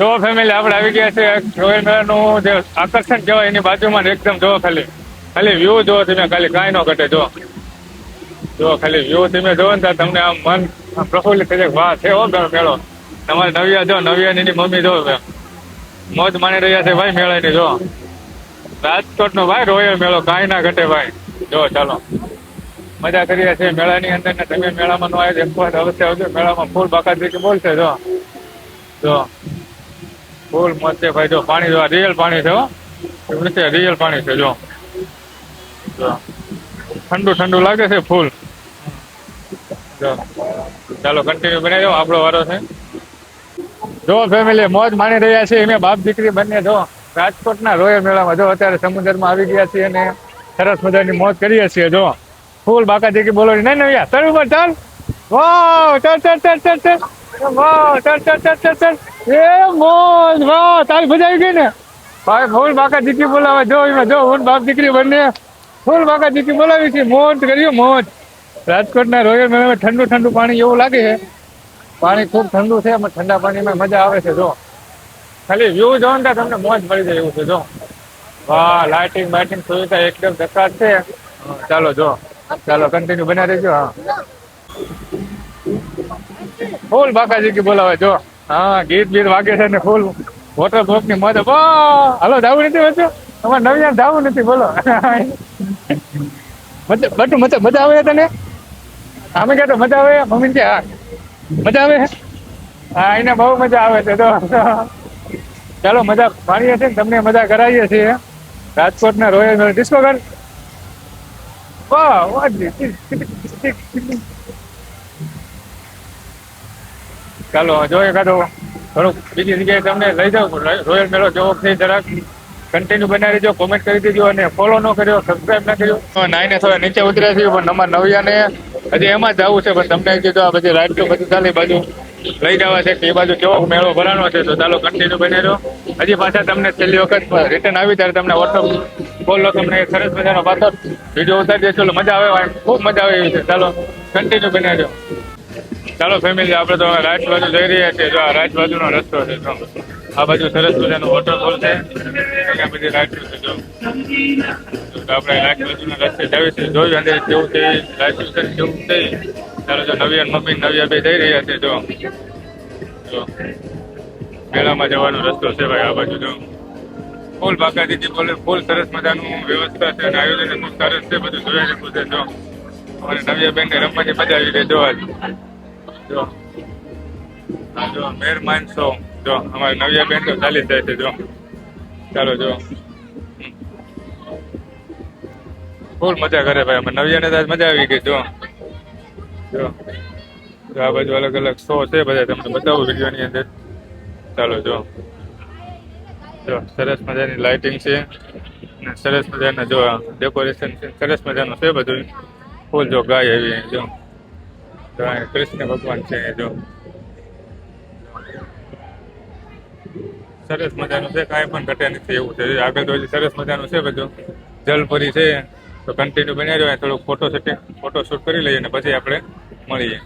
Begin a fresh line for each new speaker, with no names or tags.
જો ફેમિલી આપણે આવી ગયા છે રોયલ મેળાનું જે આકર્ષણ કહેવાય એની બાજુમાં એકદમ જો ખાલી ખાલી વ્યૂ જો તમે ખાલી કાંઈ ન ઘટે જો ખાલી વ્યૂ તમે જો ને તમને આમ મન પ્રફુલ્લિત થઈ જાય. વાહ છે હો મેળો. તમારે નવિયા જો નવિયા એની મમ્મી જો મોજ માણી રહ્યા છે ભાઈ મેળાની. જો રાજકોટ નો ભાઈ રોયલ મેળો કાંઈ ના ઘટે ભાઈ. જો ચાલો મજા કરીએ છીએ મેળાની અંદર ને તમે મેળામાં નો આવે એક વખત અવશ્ય આવજો. મેળામાં ફૂલ બાકાત બોલશે જો ફૂલ મસ્ત છે ભાઈ. જો પાણી જો રિયલ પાણી છે હો રિયલ પાણી છે. જો ઠંડુ ઠંડુ લાગે છે ફૂલ. જો ચાલો કન્ટિન્યુ બનાવી દો આપણો વારો છે. જો ફેમિલી મોજ માણી રહ્યા છે એમે બાપ દીકરી બંને. જો રાજકોટના રોયલ મેળામાં જો અત્યારે સમુદ્રમાં આવી ગયા છીએ અને સરસ મજાની મોજ કરીએ છીએ. જો ફૂલ બાકા દીકરી બોલો નહીં નવ્યા ચલ ઉપર ચાલ. વાહ ચાલ ચાલ ચાલ ચાલ ચાલ. વાહ ચાલ ચાલ ચાલ ચાલ ચાલ. એ મોજ વાહ તારી મજા આવી ગઈ ને ભાઈ. ફૂલ બાકા દીકરી બોલાવે જો એમાં જો હું બાપ દીકરી બંને ફૂલ બાકા દીકરી બોલાવી છે. મોજ કર્યું મોજ. રાજકોટના રોયલ મેળામાં ઠંડુ ઠંડુ પાણી એવું લાગે છે. પાણી ખૂબ ઠંડુ છે એમાં ઠંડા પાણીમાં મજા આવે છે. જો ખાલી વ્યૂ જો ને તમને મોજ મળી જાય એવું છે. જો વાહ લાઇટિંગ બાઇટિંગ સુવિધા એકદમ ધક્કાત છે. ચાલો જો ચાલો કન્ટિન્યુ બના દેજો. હા ફૂલ બાકાજી કી બોલાવે જો. હા ગીત બીત વાગે છે ને ફૂલ વોટર પ્રૂફ ની મજા. વાહ હાલો જાવું નથી વચ્ચે તમારે નવિયા જાવું નથી બોલો. બટુ મજા આવે તને અમે કહેતો મજા આવે મમ્મી કે હા મજા આવે. હા એને બહુ મજા આવે છે. તો ચાલો મજા માણીએ છીએ તમને મજા કરાવીએ છીએ રાજકોટના રોયલ ડિસ્કો ઘર. વાહ વાહ ચાલો જો એકાદો થોડુંક બીજી જગ્યાએ તમને લઈ જાવ રોયલ મેળો જોવો છે. જરાક કન્ટિન્યુ બનાવી દેજો. કોમેન્ટ કરી દેજો અને ફોલો ન કર્યો સબસ્ક્રાઈબ ના કર્યો. નાઈને થોડા નીચે ઉતર્યા છીએ પણ અમારા નવિયાને હજી એમાં જ જવું છે. પણ તમને કીધું આ બધી રાઈડ તો બધી ચાલે બાજુ લઈ જવા છે કે એ બાજુ કેવો મેળો ભરાનો છે. તો ચાલો કન્ટિન્યુ બની રહ્યો. હજી પાછા તમને છેલ્લી વખત રિટર્ન આવી ત્યારે તમને વોટ્સઅપ બોલો તમને સરસ મજાનો પાછળ વિડીયો ઉતારી દે. ચલો મજા આવે ખૂબ મજા આવે એવી છે. ચાલો કન્ટિન્યુ બની રહ્યો. ચાલો ફેમિલી આપણે તો રાઈટ બાજુ જઈ રહ્યા છીએ. જો આ રાઈટ બાજુનો રસ્તો છે. જો આ બાજુ સરસ મજાનો વોટરફોલ છે. અહીંયા બધી રાઈટ છે. જો આપણે રાઈટ બાજુના રસ્તે જાવી છે. જોયું અંદર જેવું છે રાઈટ જેવું છે. ચાલો જો નવિયા મમ્મી નવિયા બે જઈ રહ્યા છે. જો મેળામાં જવાનો રસ્તો છે ભાઈ. આ બાજુ જો ફૂલ બાકાજીથી બોલે ફૂલ સરસ મજાનું વ્યવસ્થા છે અને આયોજન ખૂબ સરસ છે. બધું જોયા જેવું છે. જો અને નવિયા બેન ને રમવાની મજા આવી ગઈ. જોવા જો જો મેરમાન શો જો અમારે નવિયા બેન તો ચાલી જાય છે. જો ચાલો જો ફૂલ મજા કરે ભાઈ. અમે નવિયા ને મજા આવી ગઈ. જો આ બાજુ અલગ અલગ શો છે બધા તમને બતાવું વિડીયો ની અંદર. ચાલો જો સરસ મજાની લાઇટિંગ છે અને સરસ મજાના જો ડેકોરેશન છે. સરસ મજાનું છે બધું ફૂલ. જો ગાય આવી જો કૃષ્ણ ભગવાન છે. જો સરસ મજાનું છે. કાંઈ પણ ઘટે નથી એવું છે. આગળ તો હજી સરસ મજાનું છે બધું જલપરી છે. તો કન્ટિન્યુ બન્યા રહ્યો. થોડુંક ફોટો શૂટ કરી લઈએ અને પછી આપણે મળીએ.